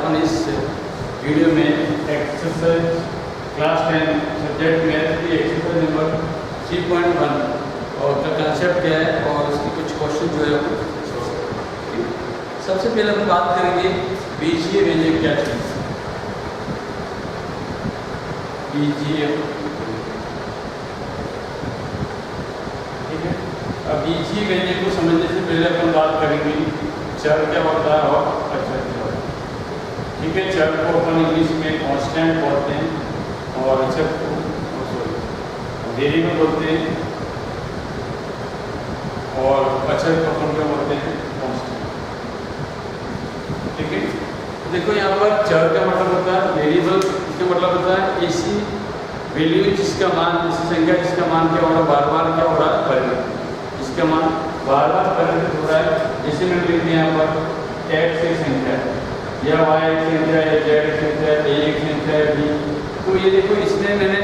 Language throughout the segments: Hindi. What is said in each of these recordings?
अपन इस वीडियो में एक्सरसाइज क्लास 10 सब्जेक्ट मैथ की एक्सरसाइज नंबर 3.1 और का कंसेप्ट क्या है और उसकी कुछ क्वेश्चन जो है वो सबसे पहले हम बात करेंगे बीजीय व्यंजक क्या चीज़। बीजीय, ठीक है। अब बीजीय व्यंजक को समझने से पहले अपन बात करेंगे चर क्या होता है और अचर क्या होता है, ठीक है। चर को अपन इंग्लिश में कांस्टेंट बोलते हैं और अचर को वेरिएबल बोलते हैं और अचर को अपन क्या बोलते हैं, कांस्टेंट, ठीक है। देखो यहाँ पर चर का मतलब होता है वेरिएबल, इसका मतलब होता है ऐसी वैल्यू जिसका मान, ऐसी संख्या जिसका मान क्या हो रहा है, बार बार क्या हो रहा है, परिवर्तन, जिसका मान बार बार परिवर्तित हो रहा है। जैसे मैंने लिख दिया यहाँ पर एक्स एक संख्या है या वाई एक संख्या है, जेड एक संख्या है, ए एक संख्या है, बी। तो ये देखो इसमें मैंने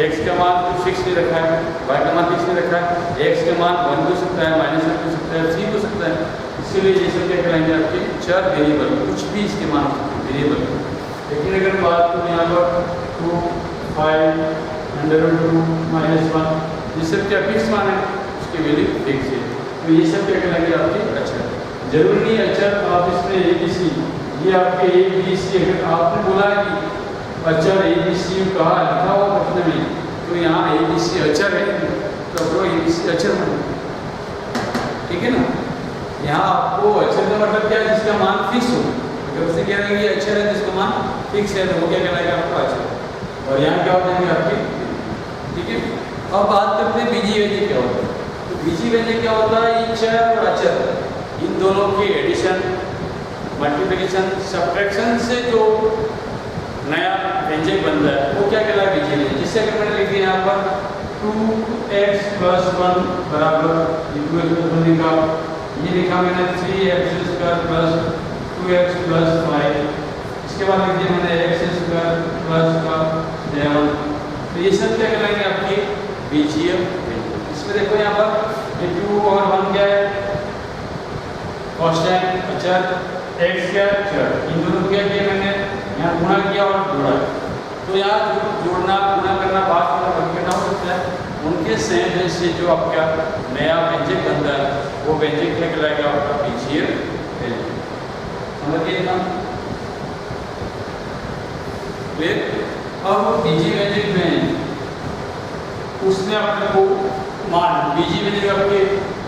एक्स का मान कुछ फिक्स नहीं रखा है, वाई का मान फिक्स नहीं रखा है, एक्स का मान 1 हो सकता है, -1 हो सकता है, 3 हो सकता है। इसीलिए ये सब क्या कहलाएंगे आपके चर वेरिएबल, कुछ भी इसके मान वेरिएबल। लेकिन अगर बात करूँ यहाँ पर 2, 5, √2 -1, ये सब क्या फिक्स मान है, उसकी वैल्यू फिक्स है। तो ये सब क्या कहलाएंगे आपके अचर। जरूरी नहीं अचर आप इसमें ABC, ये आपके ABC अगर आपने बोला कि अचर ABC कहा लिखा हो प्रश्न में, तो यहाँ ABC अचर है तो वो ABC अचर बने, ठीक है ना। यहाँ आपको अचर का मतलब क्या है, जिसका मान फिक्स हो। अगर उससे कह रहे हैं कि अचर है जिसका मान फिक्स है तो वो क्या कहलाएगा आपका अचर। और यहाँ क्या हो जाएंगे आपके, ठीक है। अब बात करते हैं बीजीय व्यंजक क्या होता है। तो बीजीय व्यंजक क्या होता है, ये चर और अचर इन दोनों के एडिशन, मल्टीप्लिकेशन, सब्ट्रैक्शन से जो नया व्यंजक बनता है वो क्या कहलाएगा बीजीय व्यंजक। जिससे अगर मैंने लिख दिया यहाँ पर 2x + 1 बराबर इक्वल लिखा, ये लिखा मैंने 3x² + 2x + 5, इसके बाद लिख दिया मैंने x² + 7। तो ये सब क्या कहलाएंगे आपकी बीजीय व्यंजक। इसमें देखो यहाँ पर ये 2 और 1 क्या है, कांस्टेंट, अचर, x क्या चर, इन दोनों क्या किया मैंने यहाँ गुणा किया और जोड़ा। तो यहाँ जोड़ना, गुणा करना, बात करना हो सकता है, उनके संयोजन से जो आपका नया व्यंजक बनता है वो व्यंजक क्या कहलाएगा आपका बीजीय व्यंजक। समझ गए ना, क्लियर। अब बीजीय व्यंजक में उसने अपने को मान, बीजीय व्यंजक आपके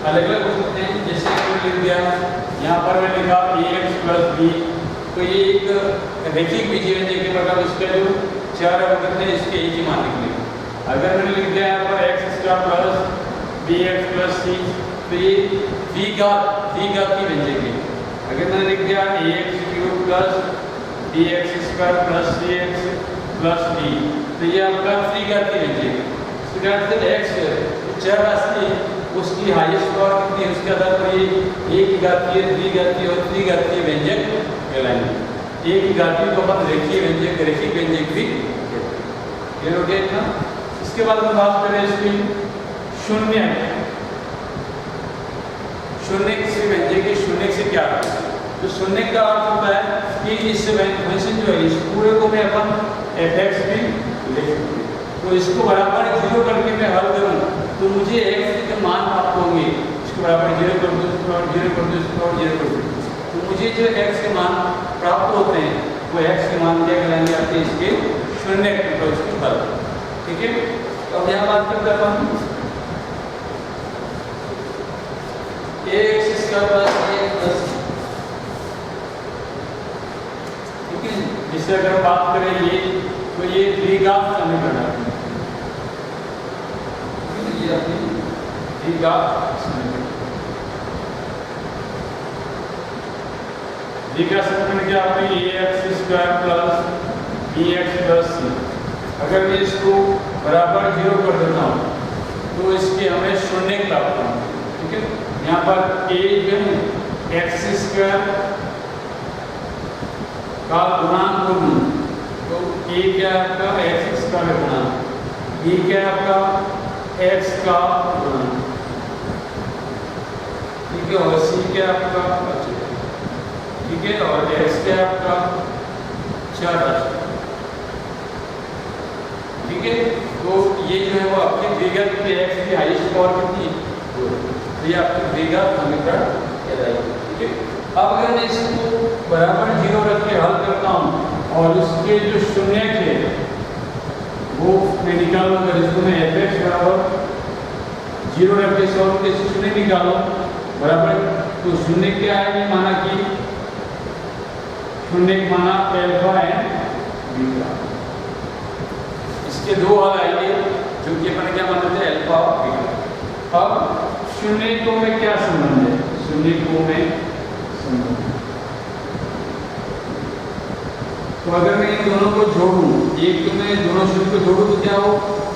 अलग अलग हो सकते हैं। जैसे मैंने लिख दिया यहाँ पर मैं लिखा ax + b, तो ये एक रैखिक बीजीय व्यंजक के मतलब इसका जो चर है वो कितने, इसके एक ही मान निकलेंगे। अगर मैंने लिख दिया यहाँ पर x² + bx + c, तो ये द्विघात की व्यंजक है। अगर मैंने लिख दिया ax³ + bx² + cx + d, तो ये आपका त्रिघात की व्यंजक है। x चर राशि उसकी हाईएस्ट पावर कितनी है, उसके आधार पर ये एक घातीय, द्विघातीय और त्रिघातीय व्यंजक कहलाएंगे। एक घातीय को अपन रेखीय व्यंजक, रैखिक व्यंजक भी कहते हैं, ठीक है। इसके बाद हम बात करें इसकी शून्य किसी व्यंजक के शून्य से क्या है। तो शून्य का अर्थ होता है कि इस फंक्शन जो है इस पूरे को मैं अपन fx भी लिख सकते हैं। तो इसको बराबर 0 करके मैं हल करूँ तो मुझे x के मान प्राप्त होंगे। इसको बराबर 0 कर दो, इसको बराबर 0 कर दो, इसको बराबर 0 कर दो, तो मुझे जो x के मान प्राप्त होते हैं वो x के मान क्या कहलाएंगे आपके, इसके शून्य तो इसके हल, ठीक है। अब यहाँ बात करते हैं अपन ax² + ax + ठीक है। जिससे अगर बात करें ये, तो ये द्विघात समीकरण है, ये अपनी द्विघात समीकरण। द्विघात समीकरण क्या आपकी ax² + bx + c। अगर मैं इसको बराबर 0 कर देता हूँ तो इसके हमें शून्य प्राप्त होंगे, ठीक है। यहाँ पर a जो है x² का गुणांक को लूँ तो a क्या है आपका x² का गुणांक, b क्या है आपका x का गुणांक, ठीक है। और c क्या है आपका, ठीक है। और x क्या है आपका 4 राशि। ठीक है, तो ये जो है वो आपके द्विघात की x की हाईएस्ट पावर कितनी है, तो ये आपकी द्विघात समीकरण कहलाएगी। ठीक है, अब अगर मैं इसको बराबर 0 रख के हल करता हूँ और उसके जो शून्य है वो मैं निकालूंगा, जिसको मैं fx बराबर 0 रख के 100 के शून्य निकालो बराबर, तो शून्य क्या है, ये माना कि शून्य माना अल्फा एंड बीटा। इसके दो हल आएंगे जो कि अपन क्या मानते थे, अल्फा और बीटा। अब शून्य को में क्या संबंध है, शून्य को में संबंध, तो अगर मैं इन दोनों को जोड़ूं, एक तो मैं दोनों शून्य को जोड़ूं तो क्या हो,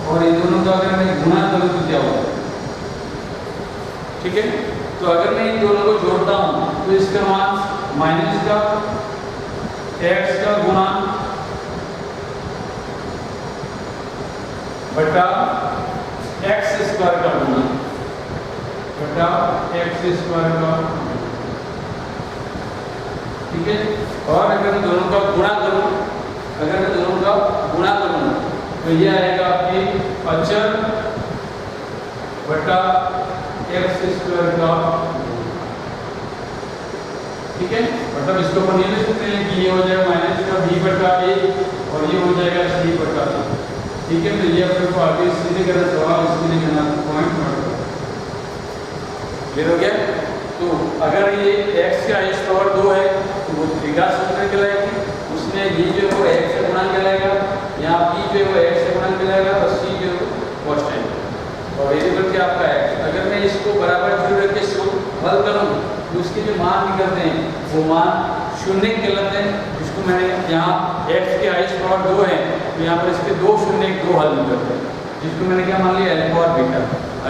और इन दोनों का अगर मैं गुणा करूं तो क्या हो। ठीक है, तो अगर मैं इन दोनों को जोड़ता हूं तो इसका मान माइनस का x का गुणा बटा x स्क्वायर का गुणा बटा x स्क्वायर का। ठीक है, और अगर मैं दोनों का गुणा करूं, अगर मैं दोनों का गुणा करूं तो ये आएगा आपकी अचर बटा x स्क्वायर का। ठीक है, मतलब इसको अपन ये लिख सकते हैं कि ये हो जाएगा माइनस का b बटा a और ये हो जाएगा c बटा a। ठीक है, तो ये अपने को आगे सीधे करना सवाल, इसके लिए मैंने आपको पॉइंट मार दिया। क्लियर हो गया। तो अगर ये x का हाईएस्ट पावर 2 है तो वो द्विघात समीकरण कहलाएगी, उसमें b जो है वो x से गुणा कहलाएगा, यहाँ b जो है वो x से गुणा कहलाएगा और c जो है वो कांस्टेंट और वेरिएबल क्या आपका x। अगर मैं इसको बराबर 0 रख के हल करूँ तो उसके जो मान निकलते हैं वो मान शून्य कहलाते हैं, जिसको मैंने यहाँ x के हाईएस्ट पावर 2 है तो यहाँ पर इसके दो शून्य दो हल निकलते हैं, जिसको मैंने क्या मान लिया, अल्फा और बीटा।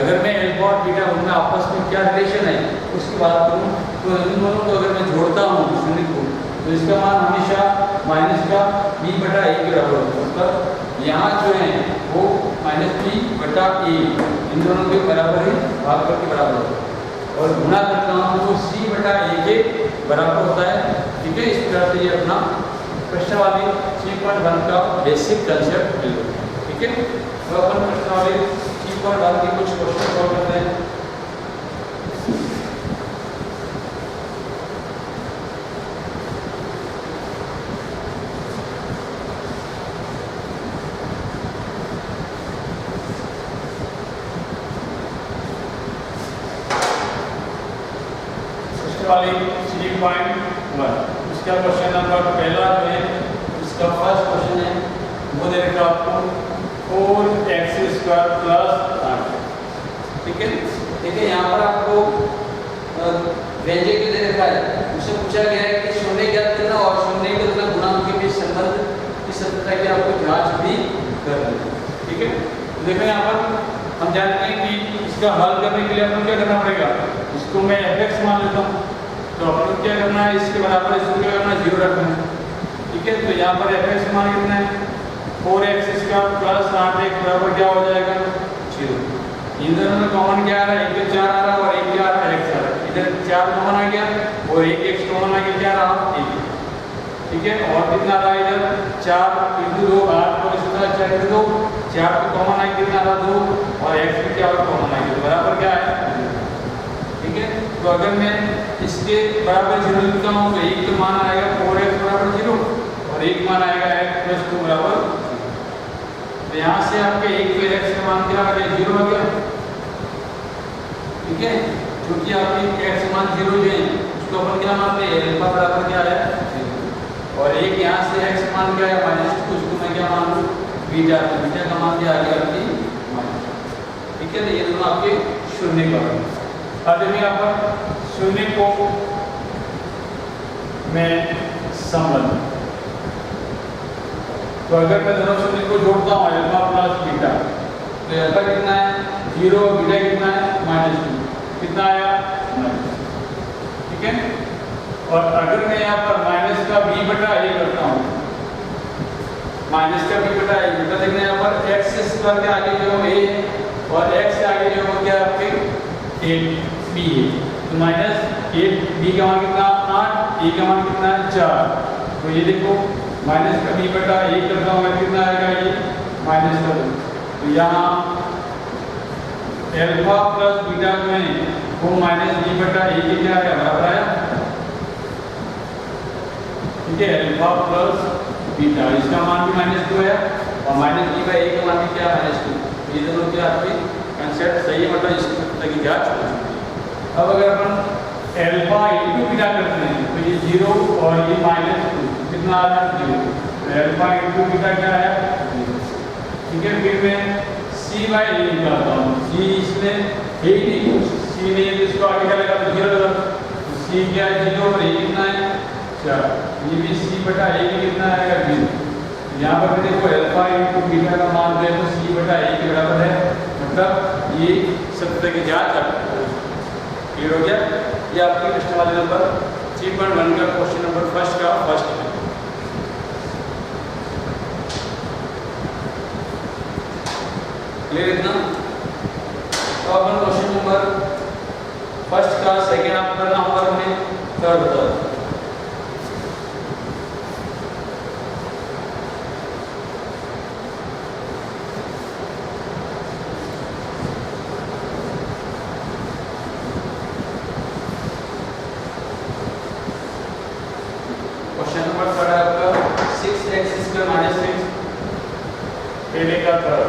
अगर मैं अल्फा और बीटा उनमें आपस में क्या रिलेशन है उसकी बात करूँ तो इन दोनों को अगर मैं जोड़ता हूँ शून्य को तो इसका मान हमेशा माइनस का b बटा a के बराबर होता है। मतलब यहाँ जो है वो माइनस b बटा a इन दोनों के बराबर ही भाग करके बराबर होता है, और गुणा करता हूँ तो c बटा a के बराबर होता है। ठीक है, इस तरह से ये अपना प्रश्नावली 3.1 का बेसिक कंसेप्ट मिल गया। ठीक है, तो अपन प्रश्नावली 3.1 के कुछ क्वेश्चन सॉल्व करते हैं। वाली 3.1 उसका क्वेश्चन नंबर पहला जो है उसका फर्स्ट क्वेश्चन है वो दे रखा आपको 4x² + 8। ठीक है, देखिए यहाँ पर आपको व्यंजक दे रखा है, उससे पूछा गया है कि शून्य ज्ञात करना और शून्य के तथा गुणांक के बीच संबंध की सत्यता की आपको जांच भी करनी है। ठीक है, देखो यहाँ पर हम जानते हैं कि इसका हल करने के लिए आपको क्या करना पड़ेगा, इसको मैं fx मान लेता हूँ तो आपको क्या करना है, इसके बराबर इसको क्या करना है, 0 रखना है। ठीक है, तो यहाँ पर fx मान कितना है, 4x² + 8x बराबर क्या हो जाएगा, 0। इन दोनों में कॉमन क्या आ रहा है, एक 4 आ रहा है और एक क्या आ रहा है, x आ रहा है। इधर 4 कॉमन आ गया और एक x कॉमन आ गया, क्या रहा, 1। ठीक है, और कितना रहा इधर 4 × 2 8 और इसका 4 × 2 4 तो कॉमन आ गया, कितना रहा 2 और x भी क्या कॉमन आ गया, बराबर क्या है। ठीक है, तो अगर मैं इसके बराबर 0 लिखता हूँ तो एक तो मान आएगा 4x बराबर 0 और एक मान आएगा x + 2 बराबर 0। तो यहाँ से आपके एक पे x का मान क्या आ गया, 0 आ गया। ठीक है, क्योंकि आपकी x मान 0 जो है उसको अपन क्या मानते हैं, अल्फा बराबर क्या है 0 और एक यहाँ से x मान क्या है -2, उसको मैं क्या मान लूँ, बीटा। बीटा का मान क्या आ गया आपकी -। ठीक है, तो ये दोनों आपके शून्य का। अब यहाँ पर शून्य को मैं संबंध, तो अगर मैं दोनों शून्य को जोड़ता हूँ अल्फा प्लस बीटा तो अल्फा कितना है 0, बीटा कितना है -2, कितना आया 9। ठीक है, और अगर मैं यहाँ पर माइनस का b बटा a करता हूँ, माइनस का b बटा a बेटा देखना यहाँ पर x² के आगे जो a है और x से आगे जो क्या आपके 8b है, तो -8b का मान कितना 8, a का मान कितना है 4। तो ये देखो माइनस का बी बटा ए करता हूँ मैं, कितना आएगा ये माइनस का 2। तो यहाँ अल्फा प्लस बीटा में वो माइनस बी बटा ए के क्या आया, बराबर आया। ठीक है, अल्फा प्लस बीटा इसका मान भी -2 है और माइनस बी बाई ए का मान भी क्या -2। ये दोनों क्या आपके कंसेप्ट सही है, मतलब इस तक की जांच हो चुकी है। अब अगर अपन अल्फा इंटू बीटा करते हैं तो ये 0 और ये -2 कितना आ रहा है 0। तो अल्फा इंटू बीटा क्या है 0। ठीक है, फिर मैं c बाई ए निकालता हूँ। c इसमें है ही नहीं कुछ, c नहीं है तो इसको आगे क्या लगा तो 0 लगा। तो c क्या है 0 और a कितना है 4। ये भी c बटा a कितना आएगा 0। यहाँ पर देखो अल्फा इंटू बीटा का मान दे तो c बटा a के बराबर है, मतलब ये सत्य की जांच आपको क्लियर हो गया। ये आपकी प्रश्न वाले नंबर 3.1 का क्वेश्चन नंबर फर्स्ट का फर्स्ट है। क्लियर इतना। तो अपन क्वेश्चन नंबर फर्स्ट का सेकंड आप करना होगा हमें थर्ड बता। क्वेश्चन नंबर थर्ड है आपका 6x² - 6 पहले का थर्ड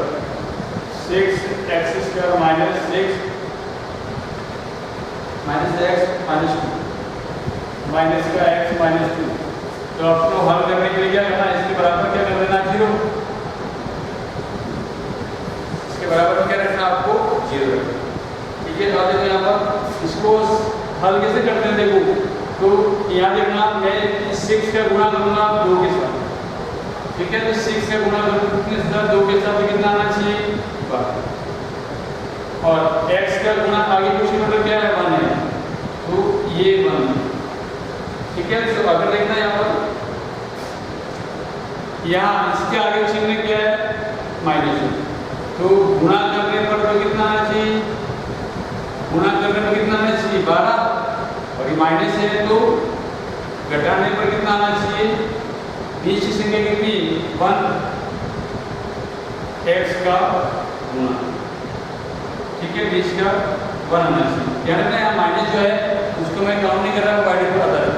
6x² - 6 -x - 2 माइनस का x - 2। तो आपको हल करने के लिए क्या करना है, इसके बराबर क्या कर देना 0। इसके बराबर क्या रखना आपको 0 रखना। ठीक है, तो देखो यहाँ पर इसको हल कैसे करते हैं देखो। तो यहाँ देखना मैं 6 का गुणा करूंगा 2 के साथ। ठीक है, तो 6 का गुणा करूंगा 2 के साथ तो कितना आना चाहिए 12 और x का गुणा आगे कुछ मतलब क्या है 1 है, तो ये 1। ठीक है, तो अगर देखना यहाँ पर यहाँ इसके आगे चिन्ह क्या है -2। तो गुणा करने पर तो कितना आना चाहिए, गुणा करने पर कितना आना चाहिए 12 और ये माइनस है तो घटाने पर कितना आना चाहिए, बीच की संख्या कितनी 1 x का गुणा। ठीक है, बीच का 1 आना चाहिए। ध्यान रखना यहाँ माइनस जो है उसको मैं काउंट नहीं कर रहा, डिवाइडेड पर आता है।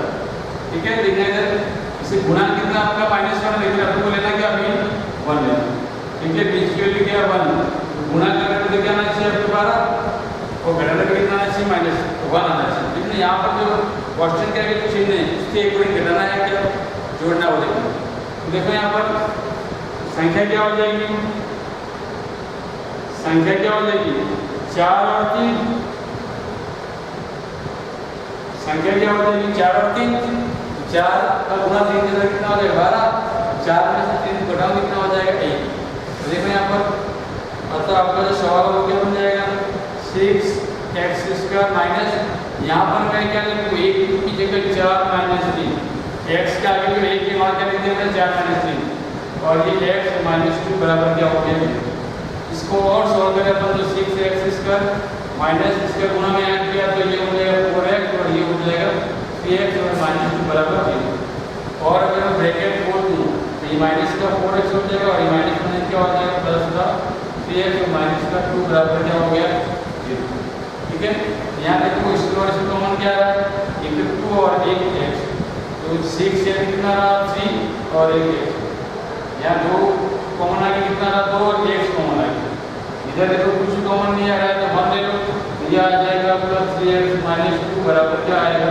ठीक है, देखना इधर इसे गुणा कितना आपका -1 लेकिन आपको लेना क्या अभी 1 लेना। ठीक है, बीच की वैल्यू क्या 1, तो गुणा करने पर क्या आना चाहिए आपको 12 और घटाने पर कितना आना चाहिए -1 आना चाहिए। लेकिन यहाँ पर जो क्वेश्चन के आगे चिन्ह है उसके एक बार घटाना है क्या जोड़ना हो जाएगा। तो देखो यहाँ पर संख्या क्या हो जाएगी, संख्या क्या हो जाएगी 4 और 3। संख्या क्या हो जाएगी 4 और 3। 4 का गुणा 3 के साथ कितना हो जाएगा 12। 4 में से 3 घटाओ कितना हो जाएगा 1। तो देखो यहाँ पर अतः आपका जो सवाल हो क्या बन जाएगा 6x² - यहाँ पर मैं क्या लिखूँ 1 की जगह 4 - 3 x के आगे जो 1 के वहाँ क्या लिख देना 4 - 3 और ये x - 2 बराबर क्या हो गया। इसको और सॉल्व करें अपन तो 6x² माइनस इसका गुणा में ऐड किया तो ये हो जाएगा 4x और ये हो जाएगा 3x और -2 बराबर 0। और अगर मैं ब्रैकेट खोल दूँ तो ये माइनस का 4x हो जाएगा और ये माइनस क्या हो जाएगा प्लस का 3x और माइनस का 2 बराबर क्या हो गया 0। ठीक है, यहाँ देखो इसके और इसमें कॉमन क्या रहा है 2 और 1x। तो 6 यानी कितना रहा 3 और 1x। यहाँ 2 कॉमन आ गया कितना रहा 2 और 1 कॉमन आ गया। इधर देखो कुछ कॉमन नहीं आ रहा है तो 1 ले लो, ये आ जाएगा प्लस 3x - 2 बराबर क्या आएगा।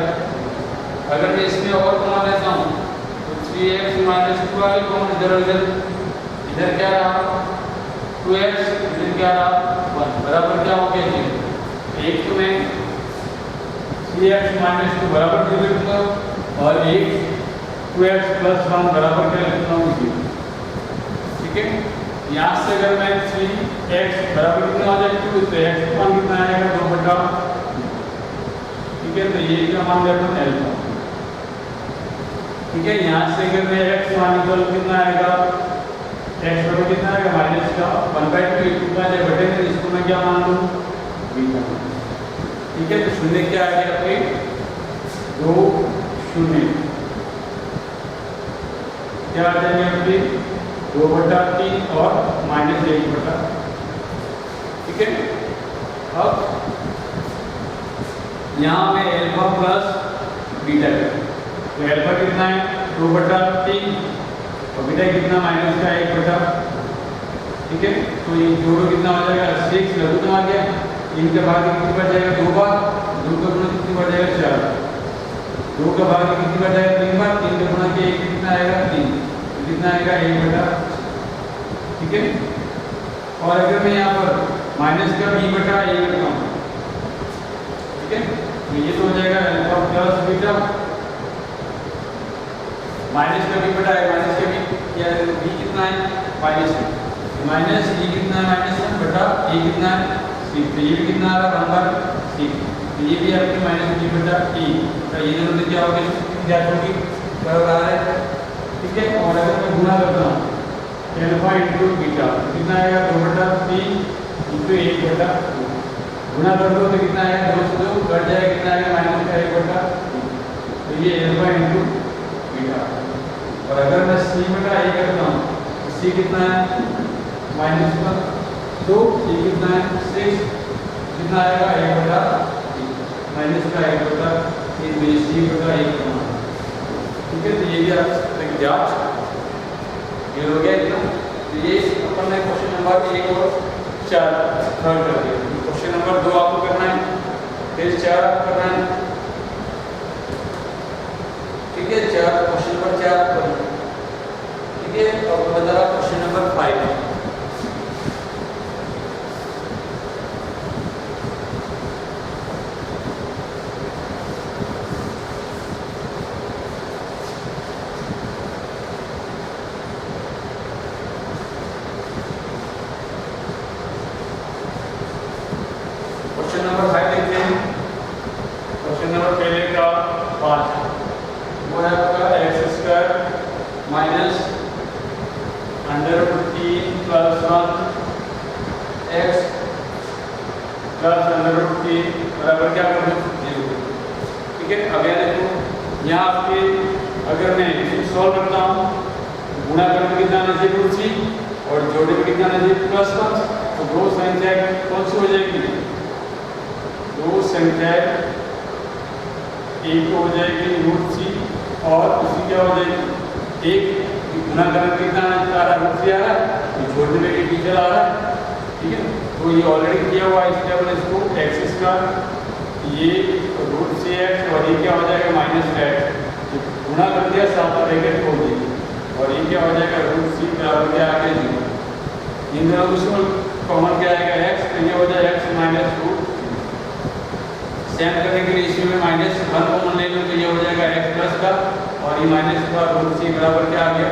अगर मैं इसमें और कॉमन लेता हूँ तो 3x - 2 आएगा कॉमन इधर क्या रहा 2x, इधर क्या रहा 1 बराबर क्या हो गया 0। एक तो मैं 3x - 2 बराबर 0 लिखूंगा और एक 2x + 1 बराबर क्या लिखता हूँ 0। ठीक है, यहाँ से अगर मैं 3x बराबर कितना हो जाएगा 2 तो x का मान कितना आएगा 2 बटा। ठीक है, तो ये क्या मान लेते हैं अल्फा। ठीक है, यहाँ से अगर मैं x मान निकाल कितना आएगा x बराबर कितना आएगा माइनस का 1/2 कितना जाए बटे में इसको मैं क्या मान लूँ बीटा। ठीक है, तो शून्य क्या आ गया आपके 2 0। क्या आ जाएंगे आपके 2/3 और -1/, ठीक है। अब यहाँ में अल्फा प्लस बीटा का, तो अल्फा कितना है 2/3 और बीटा कितना माइनस का 1/, ठीक है। तो ये जोड़ो कितना हो जाएगा 6, लघुत्तम आ गया, इनके भाग कितनी बढ़ जाएगा 2 बार, 2 का गुणा कितनी बढ़ जाएगा 4, 2 का भाग कितनी बढ़ जाएगा 3 बार, 3 का गुणा के 1 कितना आएगा 3, कितना आएगा 1/, ठीक है। और अगर मैं यहाँ पर माइनस का b/a करता हूँ, ठीक है, तो ये तो हो जाएगा अल्फा प्लस बीटा, माइनस का b/a, माइनस का b या b कितना है माइनस है, माइनस e कितना है -1/a कितना है 6, तो ये भी कितना आ रहा है 1/6, तो ये भी आपकी -b/e, तो ये दोनों क्या हो गया ज्ञात होगी बराबर आ रहा है, ठीक है। और अगर मैं गुणा करता हूँ अल्फा इंटू बीटा कितना आएगा 2/3 इंटू 1/2, गुणा कर दो तो कितना आएगा 2 से 2 कट जाएगा, कितना आएगा -1/2, तो ये अल्फा इंटू बीटा। और अगर मैं c/a करता हूँ तो c कितना है -1, तो ये कितना है 6, कितना आएगा 1/, माइनस का 1/, ये c/1 करना, ठीक है। तो ये भी आप एक जांच ये हो गया इतना। तो ये अपन ने क्वेश्चन नंबर 1 और 4 सॉल्व कर दिया। क्वेश्चन नंबर 2 आपको करना है, फिर 4 आपको करना है, ठीक है। 4 क्वेश्चन नंबर 4 करना, ठीक है। अब बता रहा क्वेश्चन नंबर 5, क्वेश्चन नंबर 5 देखते हैं। क्वेश्चन नंबर पहले का 5 वो है आपका x² माइनस √3 + 1 x प्लस √3 बराबर क्या कर दो 0, ठीक है। अब यहाँ देखो, यहाँ आपके अगर मैं इसे सॉल्व करता हूँ, गुणा करने कितना नजदीक √3 और जोड़े में कितना नजदीक +1, तो दो संख्याएं कौन सी हो जाएगी, दो संख्याएं एक हो जाएगी √3 और दूसरी क्या हो जाएगी, एक गुणा करने कितना आ रहा √3 आ रहा है, तो जोड़ने में एक टीचर आ रहा है, ठीक है। तो ये ऑलरेडी किया हुआ है, इसलिए हमने इसको x², ये √3x और ये क्या हो जाएगा -x, गुणा कर दिया साथ में ब्रैकेट खोल दी, और ये क्या हो जाएगा √3 बराबर क्या आ गया 0, इन दोनों को कॉमन क्या आएगा x, तो ये हो जाएगा x -√3। सेम करने के लिए इसमें -1 कॉमन ले लो, तो ये हो जाएगा x प्लस का, और ये माइनस का √3 बराबर क्या आ गया,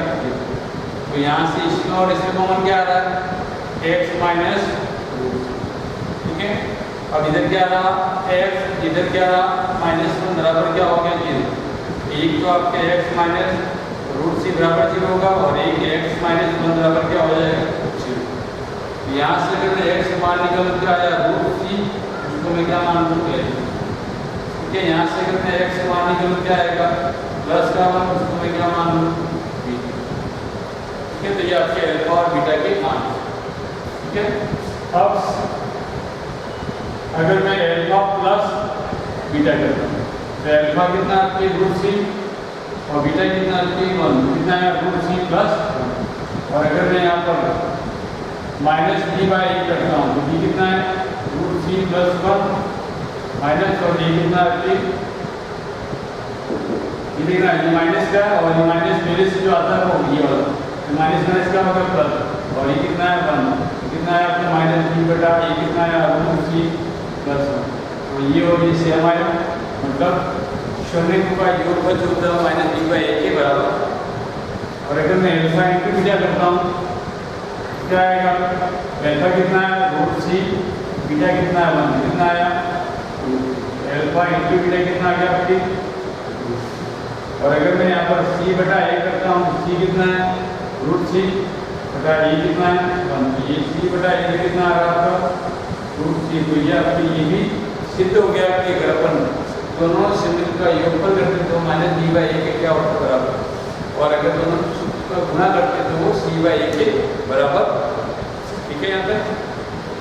तो यहाँ से इसमें और इसमें कॉमन क्या आ रहा है x -√3, ठीक है। अब इधर क्या रहा x, इधर क्या रहा -1 बराबर क्या हो गया 0, एक तो आपके x -√3 बराबर 0 होगा और एक x -1 बराबर क्या हो जाएगा 0। यहाँ से अगर x मान निकल क्या आया √3, उसको मैं क्या मान लूँगा, ठीक है। यहाँ से अगर x मान निकल क्या आएगा प्लस का मान, उसको मैं क्या मान लूँ, ठीक है। तो ये आपके अल्फा और बीटा के मान, ठीक है। अब अगर मैं अल्फा प्लस बीटा करता हूँ, तो अल्फा कितना आपके √3 और बीटा कितना आपके 1, कितना है √3 प्लस, और अगर मैं यहाँ पर -b/1 करता हूँ तो b कितना है √3 + 1 माइनस, और ये कितना आपके ये देखना ये माइनस का, और ये माइनस पहले से जो आता है वो ये वाला, तो माइनस का होगा प्लस, और ये कितना है 1, कितना है आपके -b/, ये कितना है √3 + 1, तो ये और ये सेम आया, मतलब शून्य का योगफल जो होता है -b/a के बराबर। और अगर मैं अल्फा इंटू बीटा करता हूँ क्या आएगा, अल्फा कितना है √3, बीटा कितना है 1, कितना आया अल्फा इंटू बीटा कितना आ गया आपकी। और अगर मैं यहाँ पर c/a करता हूँ, c कितना है √3 बटा a कितना है 1, ये c/a कितना आ रहा आपका √3, तो ये आपकी ये भी सिद्ध हो गया कि अगर अपन दोनों सिमिल का योगफल करते तो -b/a के क्या होता बराबर, और अगर दोनों गुणा करते तो वो C/A के बराबर। ठीक है, यहाँ तक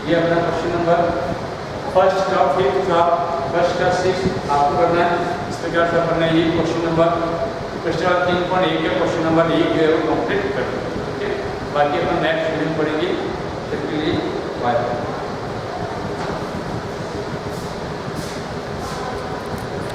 ये अपना क्वेश्चन नंबर फर्स्ट का 5th का फर्स्ट का 6 आपको करना है। इस प्रकार से करना है। ये क्वेश्चन नंबर क्वेश्चन 3.1 का क्वेश्चन नंबर 1 जो है वो कंप्लीट कर दो। ठीक है, बाकी अपन नेक्स्ट वीडियो